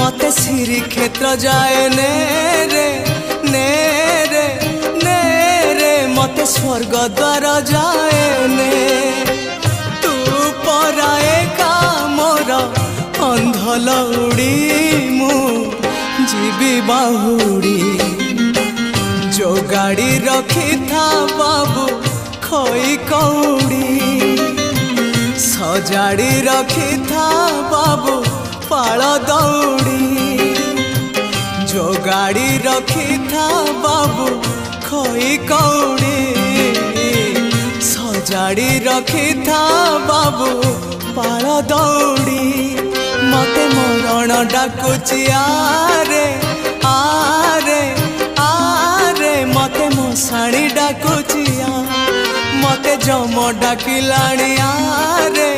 मते श्री क्षेत्र जाए ने रे ने रे ने रे मते स्वर्ग द्वार जाए ने तू पराए का मोर अंधलौड़ी मु जीवी बाहुड़ी जो गाड़ी रखी था बाबू खोई कौड़ी सजाड़ी रखी था बाबू पाल दौड़ी जो गाड़ी रखी था बाबू खोई कौड़ी सजाड़ी रखी था बाबू पाल दौड़ी मते मरण डाकुची आरे आरे आरे मते मशाणी डाकुची मते जम डाकिलाणी आरे